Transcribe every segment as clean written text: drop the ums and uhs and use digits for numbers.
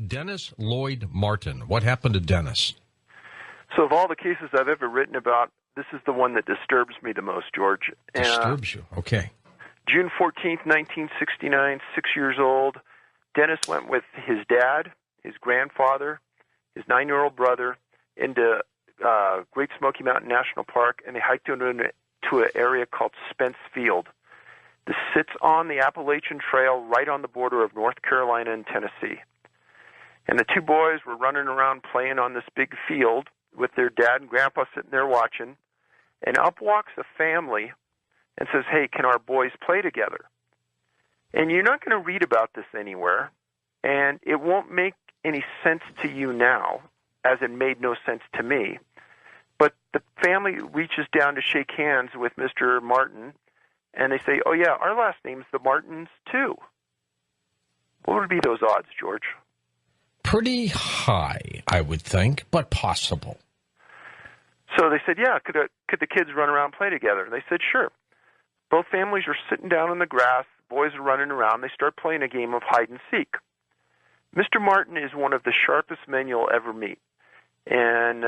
Dennis Lloyd Martin. What happened to Dennis? So of all the cases I've ever written about, this is the one that disturbs me the most, George. Disturbs you? Okay. June 14th, 1969, 6 years old. Dennis went with his dad, his grandfather, his 9-year-old brother into Great Smoky Mountain National Park, and they hiked into an area called Spence Field. This sits on the Appalachian Trail right on the border of North Carolina and Tennessee. And the two boys were running around playing on this big field with their dad and grandpa sitting there watching. And up walks a family and says, "Hey, can our boys play together?" And you're not going to read about this anywhere, and it won't make any sense to you now, as it made no sense to me. But the family reaches down to shake hands with Mr. Martin, and they say, "Oh, yeah, our last name's the Martins, too." What would be those odds, George? Pretty high, I would think, but possible. So they said, "Yeah, could the kids run around and play together?" And they said, "Sure." Both families are sitting down on the grass. The boys are running around. They start playing a game of hide and seek. Mr. Martin is one of the sharpest men you'll ever meet. And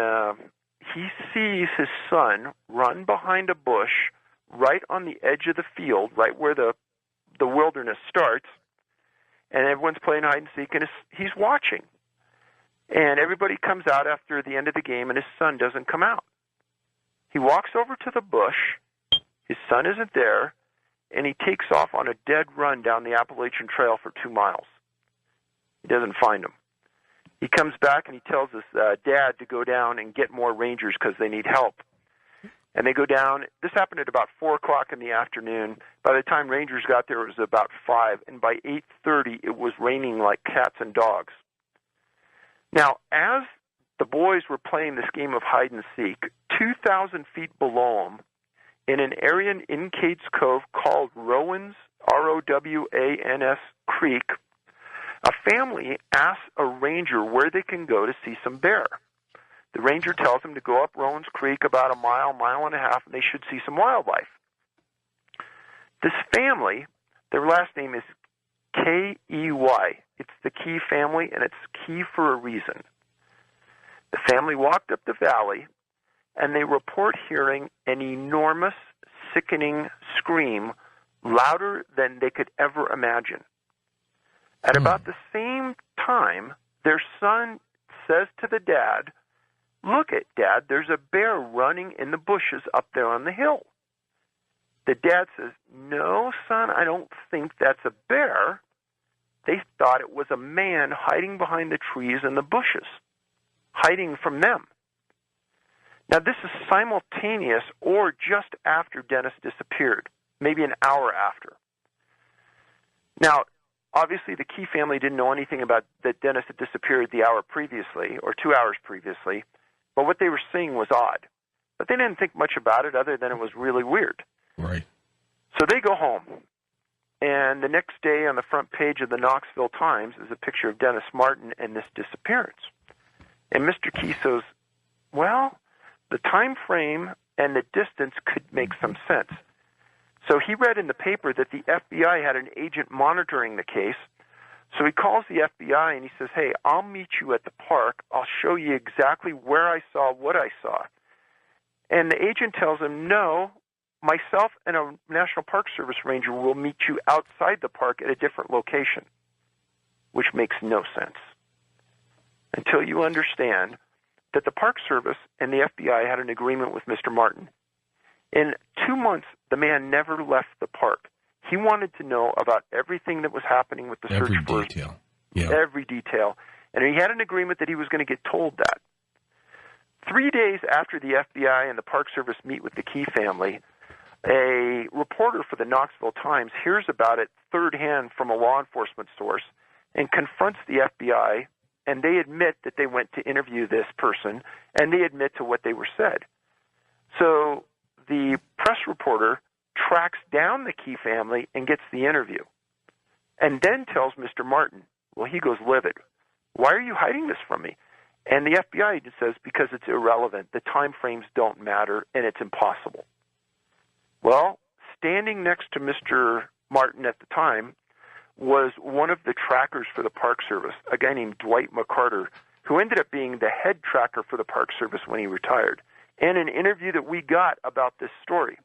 he sees his son run behind a bush right on the edge of the field, right where the wilderness starts. And everyone's playing hide and seek, and he's watching. And everybody comes out after the end of the game, and his son doesn't come out. He walks over to the bush. His son isn't there, and he takes off on a dead run down the Appalachian Trail for 2 miles. He doesn't find him. He comes back, and he tells his dad to go down and get more rangers because they need help. And they go down. This happened at about 4 o'clock in the afternoon. By the time rangers got there, it was about 5. And by 8:30, it was raining like cats and dogs. Now, as the boys were playing this game of hide and seek, 2,000 feet below them, in an area in Cades Cove called Rowans, R-O-W-A-N-S Creek, a family asks a ranger where they can go to see some bear. The ranger tells them to go up Rowans Creek about a mile, mile and a half, and they should see some wildlife. This family, their last name is K-E-Y. It's the Key family, and it's Key for a reason. The family walked up the valley, and they report hearing an enormous, sickening scream, louder than they could ever imagine. At about the same time, their son says to the dad, "Look at Dad, there's a bear running in the bushes up there on the hill." The dad says, "No, son, I don't think that's a bear." They thought it was a man hiding behind the trees and the bushes, hiding from them. Now, this is simultaneous or just after Dennis disappeared, maybe an hour after. Now, obviously, the Key family didn't know anything about that Dennis had disappeared the hour previously or 2 hours previously, but what they were seeing was odd. But they didn't think much about it other than it was really weird. Right. So they go home. And the next day on the front page of the Knoxville Times is a picture of Dennis Martin and this disappearance. And Mr. Key says, well, the time frame and the distance could make some sense. So he read in the paper that the FBI had an agent monitoring the case. So he calls the FBI and he says, "Hey, I'll meet you at the park. I'll show you exactly where I saw what I saw." And the agent tells him, "No, myself and a National Park Service ranger will meet you outside the park at a different location," which makes no sense until you understand that the Park Service and the FBI had an agreement with Mr. Martin. In 2 months, the man never left the park. He wanted to know about everything that was happening with the search for every detail. And he had an agreement that he was going to get told that. 3 days after the FBI and the Park Service meet with the Key family, a reporter for the Knoxville Times hears about it third hand from a law enforcement source and confronts the FBI, and they admit that they went to interview this person, and they admit to what they were said. So the press reporter tracks down the Key family and gets the interview, and then tells Mr. Martin, well, he goes livid. "Why are you hiding this from me?" And the FBI agent says, "Because it's irrelevant. The time frames don't matter, and it's impossible." Well, standing next to Mr. Martin at the time was one of the trackers for the Park Service, a guy named Dwight McCarter, who ended up being the head tracker for the Park Service when he retired. And an interview that we got about this story,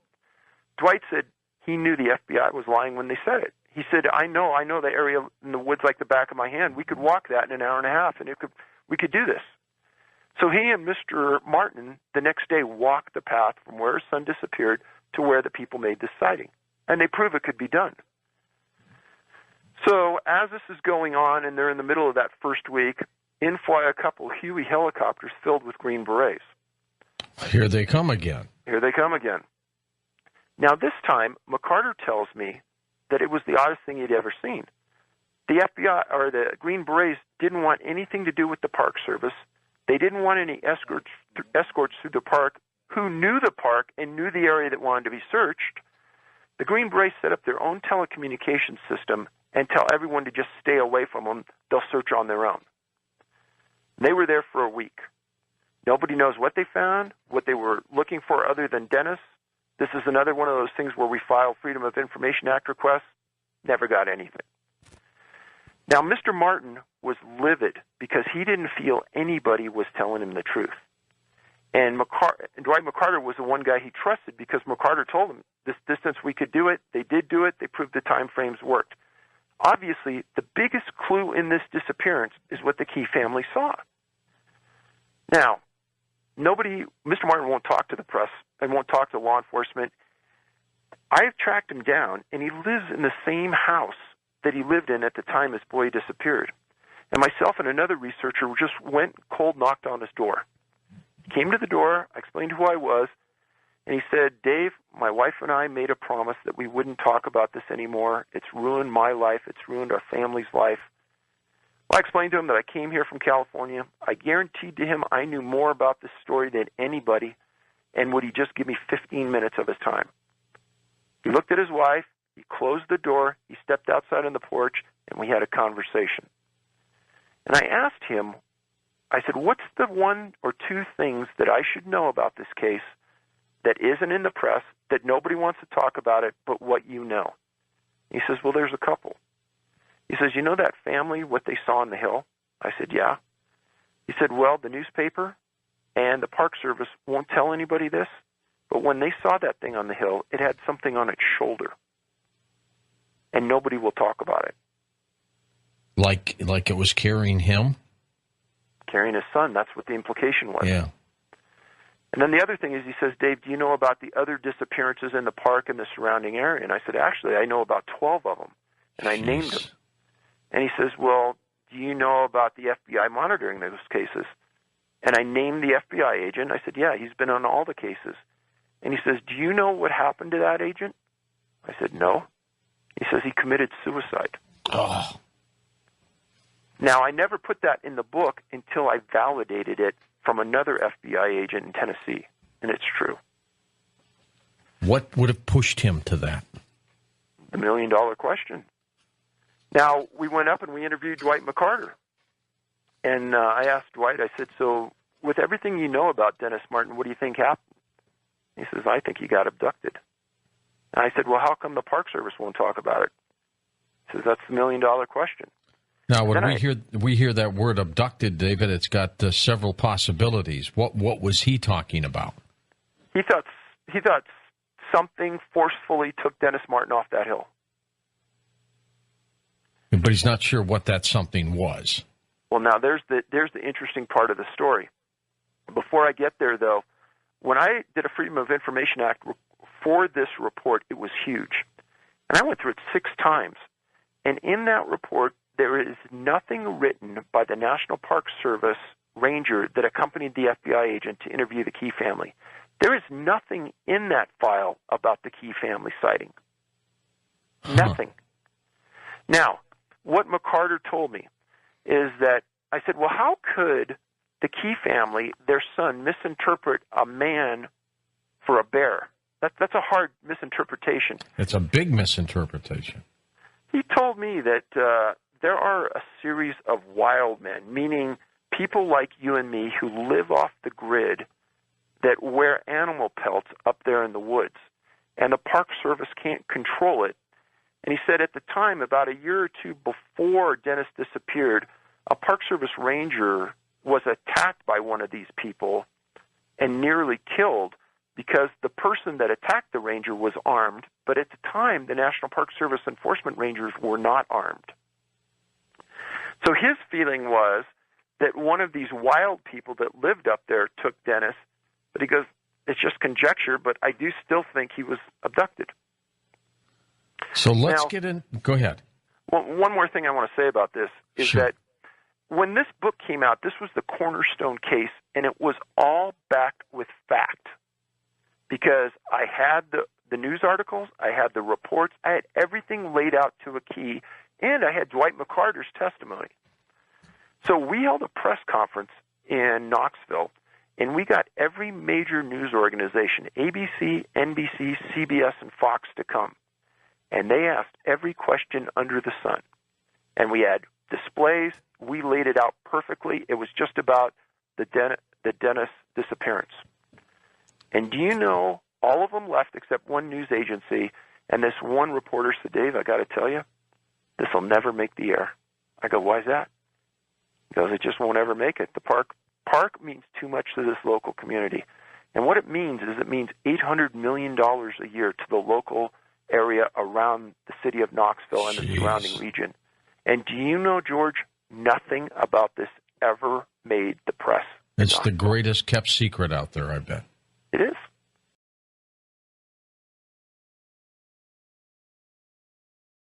Dwight said he knew the FBI was lying when they said it. He said, I know the area in the woods like the back of my hand. We could walk that in an hour and a half, and we could do this. So he and Mr. Martin the next day walked the path from where his son disappeared to where the people made this sighting, and they prove it could be done. So as this is going on, and they're in the middle of that first week, in fly a couple Huey helicopters filled with Green Berets. Here they come again. Here they come again. Now this time, McCarter tells me that it was the oddest thing he'd ever seen. The FBI, or the Green Berets, didn't want anything to do with the Park Service. They didn't want any escorts through the park who knew the park and knew the area that wanted to be searched. The Green Berets set up their own telecommunications system and tell everyone to just stay away from them. They'll search on their own. They were there for a week. Nobody knows what they found, what they were looking for other than Dennis. This is another one of those things where we file Freedom of Information Act requests. Never got anything. Now, Mr. Martin was livid because he didn't feel anybody was telling him the truth. And Dwight McCarter was the one guy he trusted because McCarter told him, this distance we could do it. They did do it. They proved the time frames worked. Obviously, the biggest clue in this disappearance is what the Key family saw. Now, Mr. Martin won't talk to the press and won't talk to law enforcement. I've tracked him down, and he lives in the same house that he lived in at the time his boy disappeared. And myself and another researcher just went cold, knocked on his door. He came to the door, I explained who I was, and he said, Dave, my wife and I made a promise that we wouldn't talk about this anymore. It's ruined my life. It's ruined our family's life. Well, I explained to him that I came here from California. I guaranteed to him I knew more about this story than anybody, and would he just give me 15 minutes of his time? He looked at his wife, he closed the door, he stepped outside on the porch, and we had a conversation. And I asked him, I said, what's the one or two things that I should know about this case that isn't in the press, that nobody wants to talk about it, but what you know? He says, well, there's a couple. He says, you know that family, what they saw on the hill? I said, yeah. He said, well, the newspaper and the Park Service won't tell anybody this, but when they saw that thing on the hill, it had something on its shoulder, and nobody will talk about it. Like it was carrying him? Carrying his son, that's what the implication was. Yeah. And then the other thing is, he says, Dave, do you know about the other disappearances in the park and the surrounding area? And I said, actually, I know about 12 of them, and I named them. And he says, well, do you know about the FBI monitoring those cases? And I named the FBI agent. I said, yeah, he's been on all the cases. And he says, do you know what happened to that agent? I said, no. He says he committed suicide. Oh. Now, I never put that in the book until I validated it from another FBI agent in Tennessee, and it's true. What would have pushed him to that? The million-dollar question. Now, we went up and we interviewed Dwight McCarter. And I asked Dwight, I said, so with everything you know about Dennis Martin, what do you think happened? He says, I think he got abducted. And I said, well, how come the Park Service won't talk about it? He says, that's the million-dollar question. Now, when we hear that word abducted, David, it's got several possibilities. What was he talking about? He thought something forcefully took Dennis Martin off that hill. But he's not sure what that something was. Well, now there's the interesting part of the story. Before I get there, though, when I did a Freedom of Information Act for this report, it was huge. And I went through it 6 times. And in that report, there is nothing written by the National Park Service ranger that accompanied the FBI agent to interview the Key family. There is nothing in that file about the Key family sighting. Nothing. Now, what McCarter told me is that I said, well, how could the Key family, their son, misinterpret a man for a bear? That's a hard misinterpretation. It's a big misinterpretation. He told me that there are a series of wild men, meaning people like you and me who live off the grid that wear animal pelts up there in the woods, and the Park Service can't control it. And he said at the time, about a year or two before Dennis disappeared, a Park Service ranger was attacked by one of these people and nearly killed because the person that attacked the ranger was armed, but at the time, the National Park Service enforcement rangers were not armed. So his feeling was that one of these wild people that lived up there took Dennis, but he goes, it's just conjecture, but I do still think he was abducted. So let's get in. Go ahead. One more thing I want to say about this is Sure. that when this book came out, this was the cornerstone case, and it was all backed with fact. Because I had the news articles, I had the reports, I had everything laid out to a key, and I had Dwight McCarter's testimony. So we held a press conference in Knoxville, and we got every major news organization, ABC, NBC, CBS, and Fox, to come. And they asked every question under the sun. And we had displays. We laid it out perfectly. It was just about the Dennis disappearance. And do you know, all of them left except one news agency, and this one reporter said, Dave, I got to tell you, this will never make the air. I go, why is that? He goes, it just won't ever make it. The park means too much to this local community. And what it means is it means $800 million a year to the local area around the city of Knoxville and the surrounding region. And do you know, George, nothing about this ever made the press. It's the greatest kept secret out there, I bet.